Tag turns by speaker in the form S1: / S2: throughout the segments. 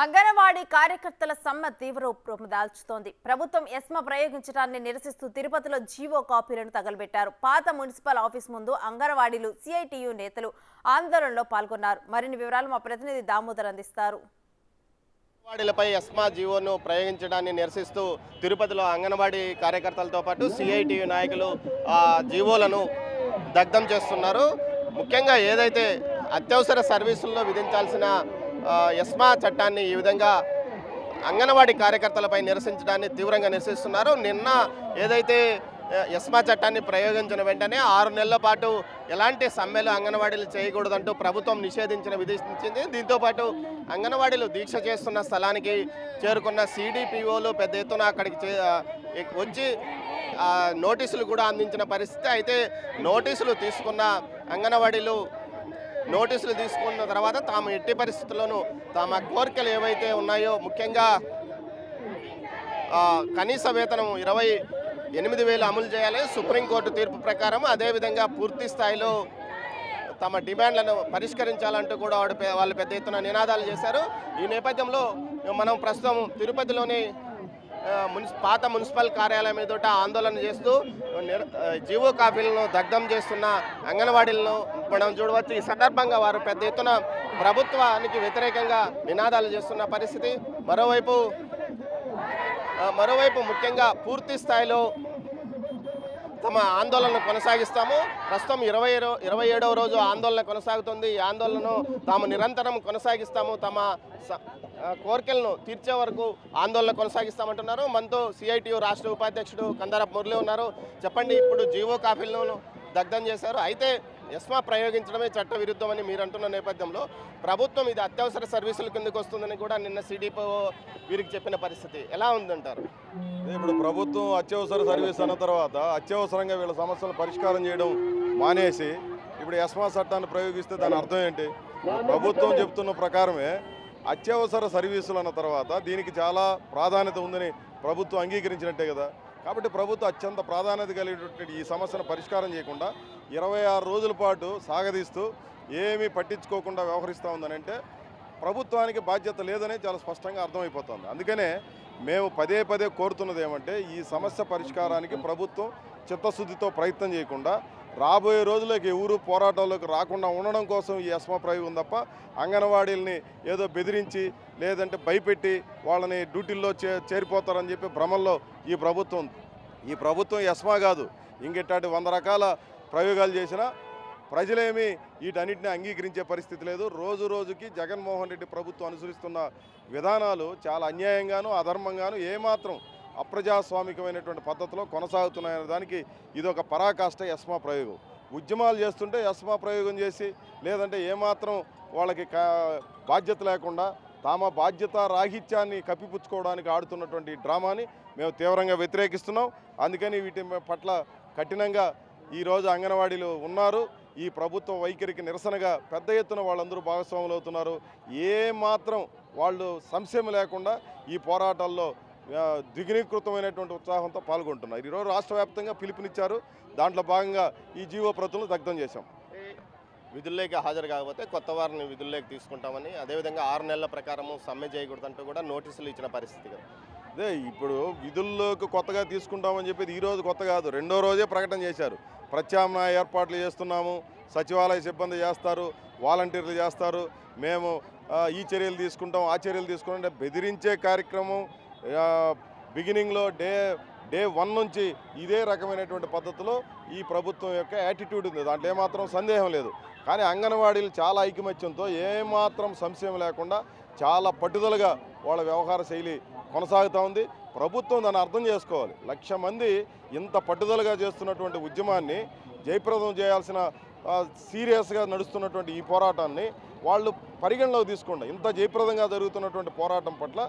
S1: అంగన్వాడీ కార్యకర్తల సమ్మె తీవ్ర రూపం దాల్చుతోంది. ప్రభుత్వం ఎస్మా ప్రయోగించడాన్ని నిరసిస్తూ తిరుపతిలో జీవో కాపీలను తగలబెట్టారు. పాత మున్సిపల్ ఆఫీస్ ముందు అంగన్వాడీలు, సిఐటియు నేతలు ఆందోళనలో పాల్గొన్నారు. మరిన్ని వివరాలు మా ప్రతినిధి దామోదర్ అందిస్తారు.
S2: అంగన్వాడీలపై ఎస్మా జీవోను ప్రయోగించడాన్ని నిరసిస్తూ తిరుపతిలో అంగన్వాడీ కార్యకర్తలతో పాటు సిఐటియు నాయకులు జీవోలను దగ్ధం చేస్తున్నారు. ముఖ్యంగా ఏదైతే అత్యవసర సర్వీసుల్లో విధించాల్సిన ఎస్మా చట్టాన్ని ఈ విధంగా అంగన్వాడీ కార్యకర్తలపై నిరసించడాన్ని తీవ్రంగా నిరసిస్తున్నారు. నిన్న ఏదైతే ఎస్మా చట్టాన్ని ప్రయోగించిన వెంటనే 6 నెలల పాటు ఎలాంటి సమ్మెలు అంగన్వాడీలు చేయకూడదంటూ ప్రభుత్వం విధించింది. దీంతోపాటు అంగన్వాడీలు దీక్ష చేస్తున్న స్థలానికి చేరుకున్న సిడిపిఓలు పెద్ద ఎత్తున అక్కడికి వచ్చి నోటీసులు కూడా అందించిన పరిస్థితి. అయితే నోటీసులు తీసుకున్న తర్వాత తాము ఎట్టి పరిస్థితుల్లోనూ తమ కోరికలు ఏవైతే ఉన్నాయో, ముఖ్యంగా కనీస వేతనం 28,000 అమలు చేయాలి సుప్రీంకోర్టు తీర్పు ప్రకారం, అదేవిధంగా పూర్తి స్థాయిలో తమ డిమాండ్లను పరిష్కరించాలంటూ కూడా వాళ్ళు పెద్ద ఎత్తున నినాదాలు చేశారు. ఈ నేపథ్యంలో మనం ప్రస్తుతం తిరుపతిలోని పాత మున్సిపల్ కార్యాలయం ఎదుట ఆందోళన చేస్తూ జీవో కాపీలను దగ్ధం చేస్తున్న అంగన్వాడీలను మనం చూడవచ్చు. ఈ సందర్భంగా వారు పెద్ద ఎత్తున ప్రభుత్వానికి వ్యతిరేకంగా నినాదాలు చేస్తున్న పరిస్థితి. మరోవైపు ముఖ్యంగా పూర్తి స్థాయిలో తమ ఆందోళనను కొనసాగిస్తాము. ప్రస్తుతం 27వ రోజు ఆందోళన కొనసాగుతుంది. ఈ ఆందోళనను తాము నిరంతరం కొనసాగిస్తాము, తమ కోరికలను తీర్చే వరకు ఆందోళన కొనసాగిస్తామంటున్నారు. మనతో సిఐటియు రాష్ట్ర ఉపాధ్యక్షుడు కందారపు మురళి ఉన్నారు. చెప్పండి, ఇప్పుడు జీవో కాపీలను దగ్ధం చేశారు. అయితే ఎస్మా ప్రయోగించడమే చట్ట విరుద్ధమని మీరు అంటున్న నేపథ్యంలో ప్రభుత్వం ఇది అత్యవసర సర్వీసుల కిందకు వస్తుందని కూడా నిన్న సిడిపిఓ వీరికి చెప్పిన పరిస్థితి ఎలా ఉందంటారు?
S3: ఇప్పుడు ప్రభుత్వం అత్యవసర సర్వీస్ అన్న తర్వాత అత్యవసరంగా వీళ్ళ సమస్యలను పరిష్కారం చేయడం మానేసి ఇప్పుడు ఎస్మా చట్టాన్ని ప్రయోగిస్తే దాని అర్థం ఏంటి? ప్రభుత్వం చెప్తున్న ప్రకారమే అత్యవసర సర్వీసులు అన్న తర్వాత దీనికి చాలా ప్రాధాన్యత ఉందని ప్రభుత్వం అంగీకరించినట్టే కదా. కాబట్టి ప్రభుత్వం అత్యంత ప్రాధాన్యత కలిగినటువంటి ఈ సమస్యను పరిష్కారం చేయకుండా 26 రోజుల పాటు సాగదీస్తూ ఏమీ పట్టించుకోకుండా వ్యవహరిస్తూ ఉందని అంటే ప్రభుత్వానికి బాధ్యత లేదని చాలా స్పష్టంగా అర్థమైపోతుంది. అందుకనే మేము పదే కోరుతున్నది ఏమంటే ఈ సమస్య పరిష్కారానికి ప్రభుత్వం చిత్తశుద్ధితో ప్రయత్నం చేయకుండా రాబోయే రోజులకి ఎవరు పోరాటాల్లోకి రాకుండా ఉండడం కోసం ఈ ఎస్మా ప్రయోగం తప్ప అంగన్వాడీలని ఏదో బెదిరించి లేదంటే భయపెట్టి వాళ్ళని డ్యూటీల్లో చేరిపోతారని చెప్పి భ్రమల్లో ఈ ప్రభుత్వం ఎస్మా కాదు, ఇంకెట్టాటి 100 రకాల ప్రయోగాలు చేసినా ప్రజలేమీ వీటన్నిటిని అంగీకరించే పరిస్థితి లేదు. రోజుకి జగన్మోహన్ రెడ్డి ప్రభుత్వం అనుసరిస్తున్న విధానాలు చాలా అన్యాయంగాను అధర్మంగాను ఏమాత్రం అప్రజాస్వామికమైనటువంటి పద్ధతిలో కొనసాగుతున్నాయనే దానికి ఇదొక పరాకాష్ట ఎస్మా ప్రయోగం. ఉద్యమాలు చేస్తుంటే ఎస్మా ప్రయోగం చేసి లేదంటే ఏమాత్రం వాళ్ళకి బాధ్యత లేకుండా తమ బాధ్యత రాహిత్యాన్ని కప్పిపుచ్చుకోవడానికి ఆడుతున్నటువంటి డ్రామాని మేము తీవ్రంగా వ్యతిరేకిస్తున్నాం. అందుకని వీటి పట్ల కఠినంగా ఈరోజు అంగన్వాడీలు ఉన్నారు. ఈ ప్రభుత్వ వైఖరికి నిరసనగా పెద్ద ఎత్తున వాళ్ళందరూ భాగస్వాములు అవుతున్నారు. ఏమాత్రం వాళ్ళు సంశయం లేకుండా ఈ పోరాటాల్లో ద్విగుణీకృతమైనటువంటి ఉత్సాహంతో పాల్గొంటున్నారు. ఈరోజు రాష్ట్ర వ్యాప్తంగా పిలుపునిచ్చారు. దాంట్లో భాగంగా ఈ జీవో ప్రతులను దగ్ధం చేశాం.
S2: విధుల్లోకి హాజరు కాకపోతే కొత్త వారిని విధుల్లోకి తీసుకుంటామని, అదేవిధంగా 6 నెలల ప్రకారము సమ్మె చేయకూడదంటూ కూడా నోటీసులు ఇచ్చిన పరిస్థితి కదా.
S3: అదే ఇప్పుడు విధుల్లోకి కొత్తగా తీసుకుంటామని చెప్పేది ఈరోజు కొత్త కాదు, 2వ రోజే ప్రకటన చేశారు. ప్రత్యామ్నాయ ఏర్పాట్లు చేస్తున్నాము, సచివాలయ సిబ్బంది చేస్తారు, వాలంటీర్లు చేస్తారు, మేము ఈ చర్యలు తీసుకుంటాం ఆ చర్యలు తీసుకుంటాం అంటే బెదిరించే కార్యక్రమం బిగినింగ్లో డే 1 నుంచి ఇదే రకమైనటువంటి పద్ధతిలో ఈ ప్రభుత్వం యొక్క యాటిట్యూడ్ ఉంది. దాంట్లో ఏమాత్రం సందేహం లేదు. కానీ అంగన్వాడీలు చాలా ఐకమత్యంతో ఏమాత్రం సంశయం లేకుండా చాలా పట్టుదలగా వాళ్ళ వ్యవహార శైలి కొనసాగుతూ ఉంది. ప్రభుత్వం దాన్ని అర్థం చేసుకోవాలి. 1,00,000 మంది ఇంత పట్టుదలగా చేస్తున్నటువంటి ఉద్యమాన్ని జయప్రదం చేయాల్సిన సీరియస్గా నడుస్తున్నటువంటి ఈ పోరాటాన్ని వాళ్ళు పరిగణలోకి తీసుకోండి. ఇంత జయప్రదంగా జరుగుతున్నటువంటి పోరాటం పట్ల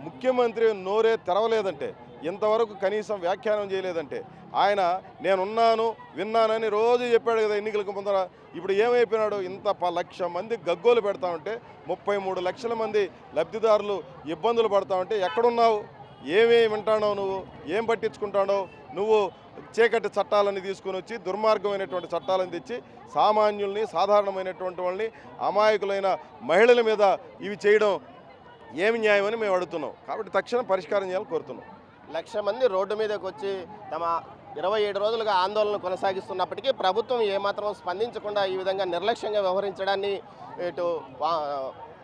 S3: ముఖ్యమంత్రి నోరే తెరవలేదంటే, ఇంతవరకు కనీసం వ్యాఖ్యానం చేయలేదంటే, ఆయన నేనున్నాను విన్నానని రోజు చెప్పాడు కదా ఎన్నికలకు ముందర. ఇప్పుడు ఏమైపోయినాడు? ఇంత 1,00,000 మంది గగ్గోలు పెడతా ఉంటే 33 లక్షల మంది లబ్ధిదారులు ఇబ్బందులు పడతా ఉంటే ఎక్కడున్నావు? ఏమేమి వింటాడో నువ్వు, ఏం పట్టించుకుంటాడో నువ్వు? చీకటి చట్టాలని తీసుకొని వచ్చి దుర్మార్గమైనటువంటి చట్టాలను తెచ్చి సామాన్యుల్ని, సాధారణమైనటువంటి వాళ్ళని, అమాయకులైన మహిళల మీద ఇవి చేయడం ఏమి న్యాయమని మేము అడుగుతున్నాం. కాబట్టి తక్షణం పరిష్కారం చేయాలని కోరుతున్నాం.
S2: 1,00,000 మంది రోడ్డు మీదకి వచ్చి తమ 27 రోజులుగా ఆందోళన కొనసాగిస్తున్నప్పటికీ ప్రభుత్వం ఏమాత్రం స్పందించకుండా ఈ విధంగా నిర్లక్ష్యంగా వ్యవహరించడాన్ని ఇటు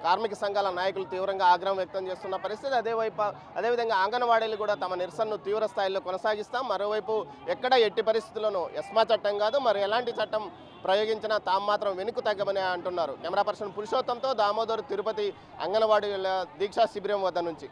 S2: కార్మిక సంఘాల నాయకులు తీవ్రంగా ఆగ్రహం వ్యక్తం చేస్తున్న పరిస్థితి. అదేవిధంగా అంగన్వాడీలు కూడా తమ నిరసనను తీవ్ర స్థాయిలో కొనసాగిస్తాం. మరోవైపు ఎక్కడ ఎట్టి పరిస్థితుల్లోనూ ఎస్మా చట్టం కాదు మరి ఎలాంటి చట్టం ప్రయోగించినా తాము మాత్రం వెనుక తగ్గమని అంటున్నారు. కెమెరా పర్సన్ పురుషోత్తంతో దామోదర్, తిరుపతి అంగన్వాడీల దీక్షా శిబిరం వద్ద నుంచి.